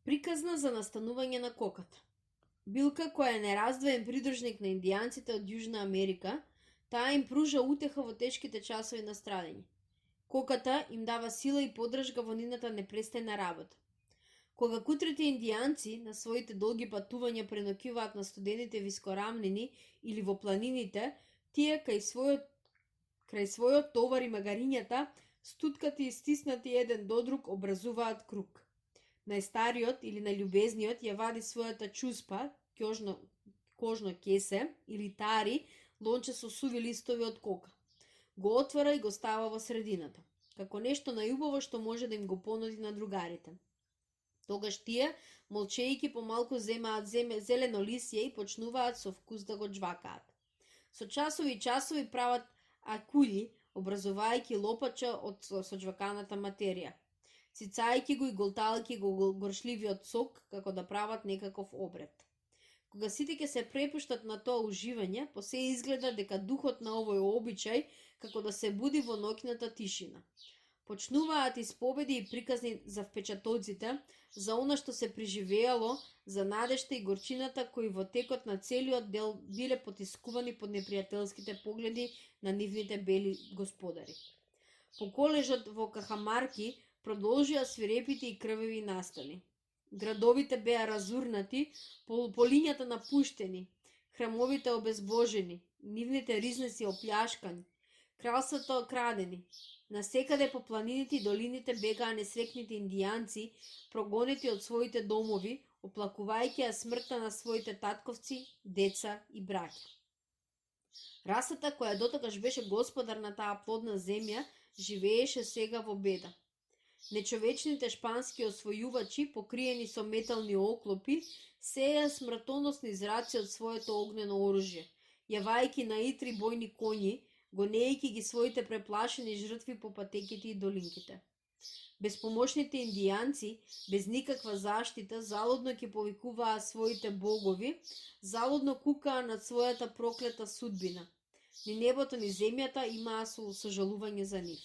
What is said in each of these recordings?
Приказна за настанување на коката. Билка која е нераздвоен придружник на индијанците од Јужна Америка, таа им пружа утеха во тешките часови на страдење. Коката им дава сила и поддршка во нивната непрестајна работа. Кога кутрите индијанци на своите долги патувања преноќуваат на студените вискорамнини или во планините, тие крај својот товар и магарињата, стуткати и стиснати еден до друг, образуваат круг. Најстариот или најљубезниот ја вади својата чуспа, кожно кесе или тари, лонче со суви листови од кока. Го отвара и го става во средината, како нешто најубаво што може да им го понуди на другарите. Тогаш тие, молчејќи помалку земаат зелено лисје и почнуваат со вкус да го джвакаат. Со часови и часови прават акуљи, образувајќи лопача од соџваканата материја, цицајќи го и голтајќи го горшливиот сок како да прават некаков обред. Кога сите ќе се препуштат на тоа уживање, по се изгледа дека духот на овој обичај како да се буди во ноќната тишина. Почнуваат исповеди и приказни за впечатоците, за она што се преживеало, за надежта и горчината кои во текот на целиот дел биле потискувани под непријателските погледи на нивните бели господари. По колежот во Кахамарки продолжија свирепите и крвеви настани. Градовите беа разурнати, полињата напуштени, храмовите обезбожени, нивните ризници опљашкани, кралството крадени. Насекаде по планините и долините бегаа несрекните индијанци, прогонети од своите домови, оплакувајќи ја смртта на своите татковци, деца и браќа. Расата која дотогаш беше господар на таа плодна земја, живееше сега во беда. Нечовечните шпански освојувачи, покриени со метални оклопи, сеја смртоносни зраци од своето огнено оружје, јавајќи на итри бојни коњи, гонејќи ги своите преплашени жртви по патеките и долинките. Безпомошните индијанци, без никаква заштита, залудно ќе повикуваа своите богови, залудно кукаа над својата проклета судбина. Ни небото ни земјата имаа сожалување за нив.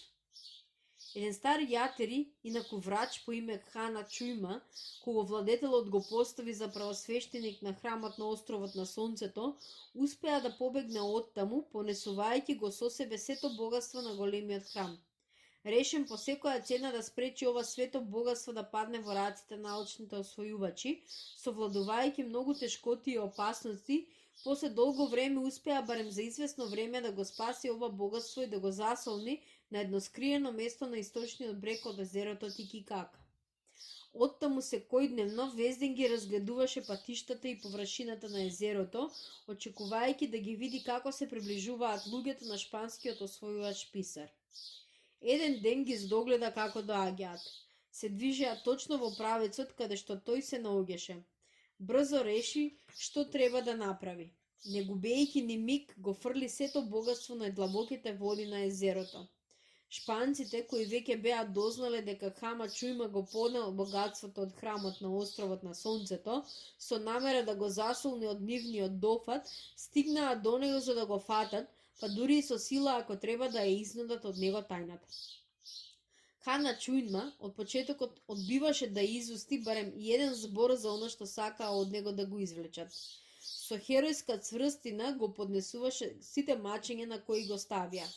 Еден стар јатери, инаку врач по име Хана Чујма, кого владетелот го постави за правосвештеник на храмот на островот на Сонцето, успеа да побегне оттаму, понесувајќи го со себе сето богатство на големиот храм. Решен по секоја цена да спречи ова свето богатство да падне во раците на алчните освојувачи, совладувајќи многу тешкоти и опасности, после долго време успеа барем за известно време да го спаси ова богатство и да го засолни на едно скриено место на источниот брег од езерото Тикикака. Оттаму секојдневно Вездин ги разгледуваше патиштата и површината на езерото, очекувајќи да ги види како се приближуваат луѓето на шпанскиот освојувач писар. Еден ден ги здогледа како доаѓаат. Се движеа точно во правецот каде што тој се наоѓаше. Брзо реши што треба да направи. Не губејќи ни миг, го фрли сето богатство на длабоките води на езерото. Шпанците, кои веќе беа дознале дека Хама Чујма го поднел богатството од храмот на островот на Сонцето, со намера да го засолни од нивниот дофат, стигнаа до него за да го фатат, па дури и со сила ако треба да ја изнудат од него тајната. Хана Чујма од почетокот одбиваше да изусти барем и еден збор за оно што сакаа од него да го извлечат. Со херојска цврстина го поднесуваше сите мачења на кои го ставија.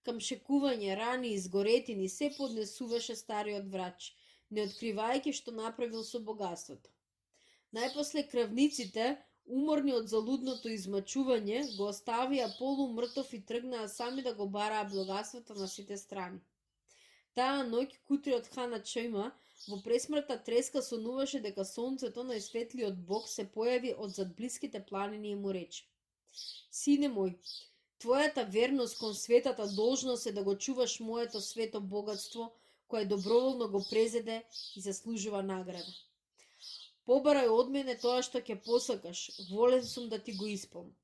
Камшекување, рани, изгоретини, се поднесуваше стариот врач, не откривајќи што направил со богатството. Најпосле крвниците, уморни од залудното измачување, го оставија полумртов и тргнаа сами да го бараа богатството на сите страни. Таа ноќ кутриот Хана Чујма во пресмртна треска сонуваше дека сонцето на светлиот бог се појави од зад блиските планини и му рече: Сине мој, твојата верност кон светата должност е да го чуваш моето свето богатство, кое доброволно го презеде и заслужува награда. Побарај од мене тоа што ќе посакаш, волен сум да ти го исполнам.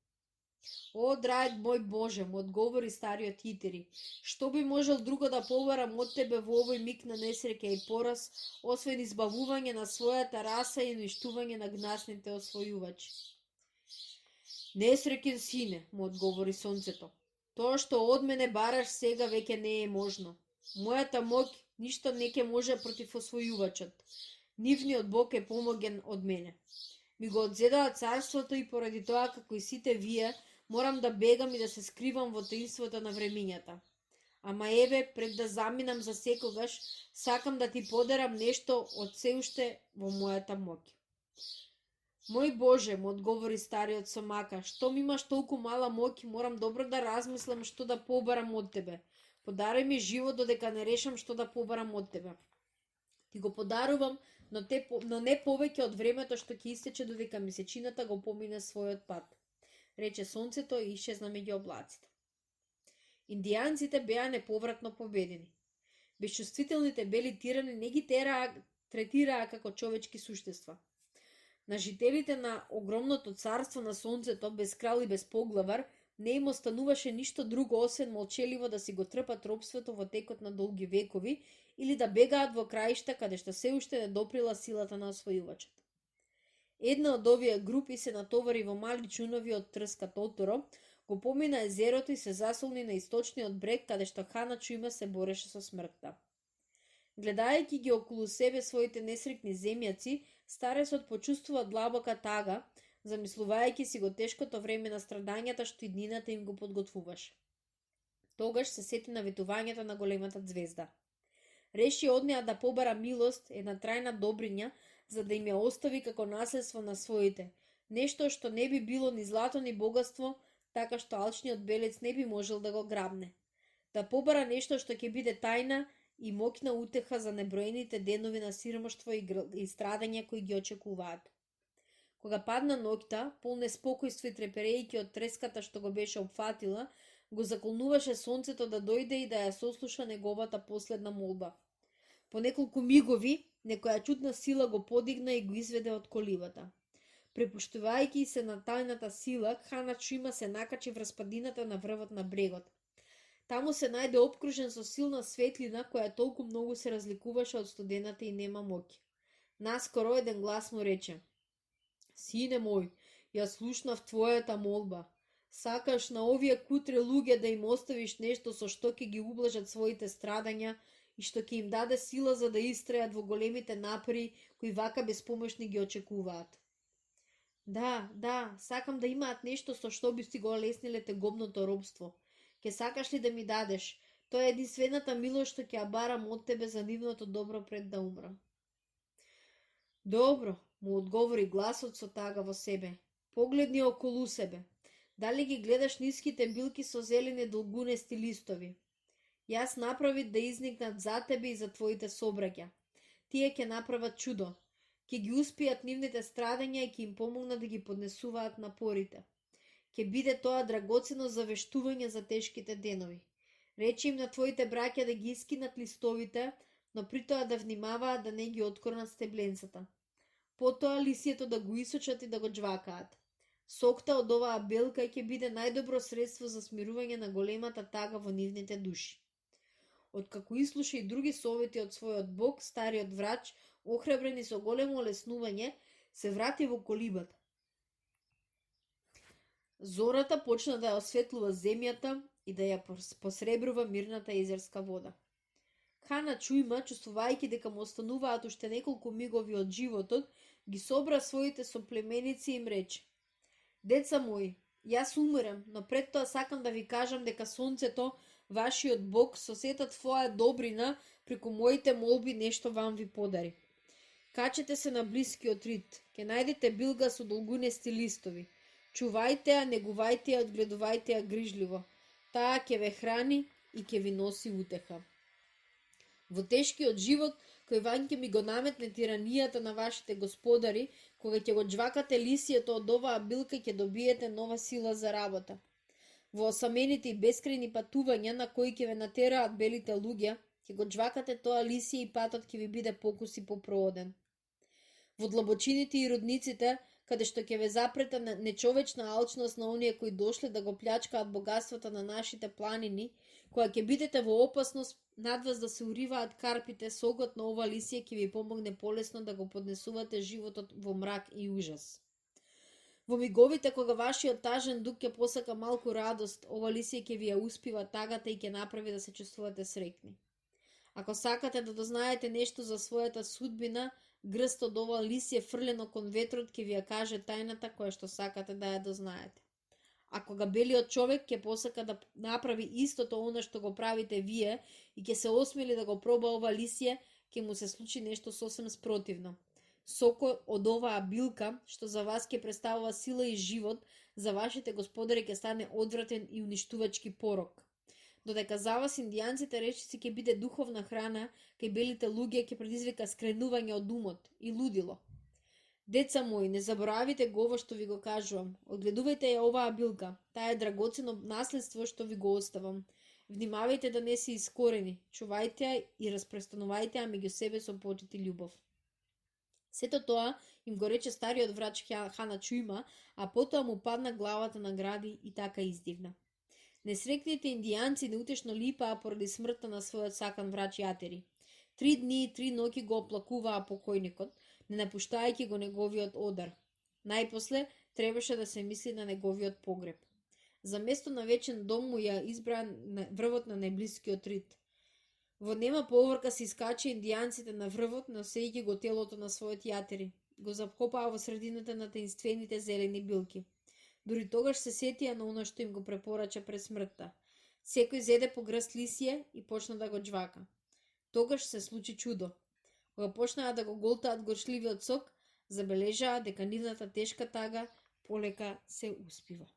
О, драг мој Боже, му одговори стариот јитери, што би можел друго да побарам од тебе во овој миг на несреќа и пораз, освен избавување на својата раса и уништување на гнасните освојувачи. Несреќен сине, му одговори сонцето. Тоа што од мене бараш сега веќе не е можно. Мојата моќ ништо не ќе може против освојувачот. Нивниот Бог е помоген од мене. Ми го одзедоа царството и поради тоа како и сите вие морам да бегам и да се скривам во таинството на времињата. Ама еве, пред да заминам за секогаш, сакам да ти подарам нешто од се уште во мојата моќ. Мој Боже, му одговори стариот со мака, штом имаш толку мала моќ, морам добро да размислам што да побарам од тебе. Подарај ми живот додека не решам што да побарам од тебе. Ти го подарувам, но не повеќе од времето што ќе истече додека месечината го помине својот пат, рече сонцето и исчезна меѓу облаците. Индијанците беа неповратно победени. Безчувствителните бели тирани не ги третираа како човечки суштества. На жителите на огромното царство на сонцето, без крал и без поглавар, не им остануваше ништо друго освен молчеливо да си го трпат робството во текот на долги векови или да бегаат во краишта каде што се уште не доприла силата на освојувачот. Една од овие групи се натовари во мали чунови од трска Тоторо, го помина езерото и се засолни на источниот брег каде што Хана Чујма се бореше со смртта. Гледајќи ги околу себе своите несрекни земјаци, старецот почувствува длабока тага, замислувајќи си го тешкото време на страдањата што иднината им го подготвуваше. Тогаш се сети на ветувањето на големата звезда. Реши од неа да побара милост, една трајна добриња, за да им ја остави како наследство на своите, нешто што не би било ни злато ни богатство, така што алчниот белец не би можел да го грабне. Да побара нешто што ќе биде тајна и моќна утеха за неброените денови на сиромаштво и страдања кои ги очекуваат. Кога падна ноќта, пол неспокојство и треперејќи од треската што го беше опфатила, го заколнуваше сонцето да дојде и да ја сослуша неговата последна молба. По неколку мигови, некоја чудна сила го подигна и го изведе од коливата. Препуштувајќи се на тајната сила, Хана Чујма се накачи врз падината на врвот на брегот. Таму се најде опкружен со силна светлина која толку многу се разликуваше од студената и нема моќ. Наскоро еден глас му рече: Сине мој, ја слушнав твојата молба. Сакаш на овие кутре луѓе да им оставиш нешто со што ќе ги ублажат своите страдања и што ќе им даде сила за да истрајат во големите напори кои вака безпомошни ги очекуваат. Да, сакам да имаат нешто со што би си го олесниле тегобното робство. Ке сакаш ли да ми дадеш? Тоа е единствената милост што ќе ја барам од тебе за нивното добро пред да умрам. Добро, му одговори гласот со тага во себе. Погледни околу себе. Дали ги гледаш ниските билки со зелени долгунести листови? Јас направив да изникнат за тебе и за твоите собраќа. Тие ќе направат чудо. Ќе ги успијат нивните страдања и ќе им помогнат да ги поднесуваат напорите. Ќе биде тоа драгоцено завештување за тешките денови. Речи им на твоите браќа да ги искинат листовите, но при тоа да внимаваат да не ги откорнат стебленцата. Потоа лисието да го исучат и да го џвакаат. Сокта од оваа белка ќе биде најдобро средство за смирување на големата тага во нивните души. Откако ислуша и други совети од својот Бог, стариот врач, охрабрен и со големо олеснување, се врати во колибата. Зората почна да ја осветлува земјата и да ја посребрува мирната езерска вода. Хана Чујма, чувствувајќи дека му остануваат уште неколку мигови од животот, ги собра своите соплеменици и им рече: Деца мои, јас умирам, но пред тоа сакам да ви кажам дека сонцето, вашиот Бог, со сета твоја добрина, преку моите молби нешто вам ви подари. Качете се на блискиот рид, ќе најдете билга со долгунести листови. Чувајте ја, негувајте ја, одгледувајте ја грижливо. Таа ќе ве храни и ќе ви носи утеха. Во тешкиот живот, кој ваќе ми го наметне тиранијата на вашите господари, кога ќе го џвакате лисието од оваа билка, ќе добиете нова сила за работа. Во осамените и бескрајни патувања на кои ќе ве натераат белите луѓе, ќе го џвакате тоа лисие и патот ќе ви биде покус и попрооден. Во длабочините и рудниците, каде што ќе ве запрета нечовечна алчност на оние кои дошле да го плячкаат богатството на нашите планини, кога ќе бидете во опасност над вас да се уриваат карпите, сокот на ова лисие ќе ви помогне полесно да го поднесувате животот во мрак и ужас. Во миговите кога вашиот тажен дух ќе посака малку радост, ова лисие ќе ви ја успива тагата и ќе направи да се чувствувате среќни. Ако сакате да дознаете нешто за својата судбина, Грст од ова лисје фрлено кон ветрот ќе ви ја каже тајната која што сакате да ја дознаете. А кога белиот човек ќе посака да направи истото она што го правите вие и ќе се осмели да го проба ова лисје, ќе му се случи нешто сосем спротивно. Сокот од оваа билка, што за вас ќе представува сила и живот, за вашите господари ќе стане одвратен и уништувачки порок. Додека за вас индијанците речиси ќе биде духовна храна, кај белите луѓе ќе предизвика скренување од умот и лудило. Деца мои, не заборавите го ово што ви го кажувам. Одгледувајте ја оваа билка, таа е драгоцено наследство што ви го оставам. Внимавајте да не се искорени, чувајте ја и распрестанувајте ја меѓу себе со почит и љубов. Сето тоа им го рече стариот врач Хана Чујма, а потоа му падна главата на гради и така издивна. Несрекните индијанци неутешно липаа поради смртта на својот сакан врач Јатери. 3 дни и 3 ноќи го оплакуваа покојникот, не напуштајќи го неговиот одар. Најпосле требаше да се мисли на неговиот погреб. За место на вечен дом му ја избра врвот на најблискиот рид. Во нема поврка се искачи индијанците на врвот, носејќи го телото на својот Јатери. Го закопаа во средината на таинствените зелени билки. Дури тогаш се сетија на оно што им го препорача пред смртта. Секој зеде по грст лисје и почна да го џвака. Тогаш се случи чудо. Кога почнаа да го голтаат горчливиот сок, забележаа дека нивната тешка тага полека се успива.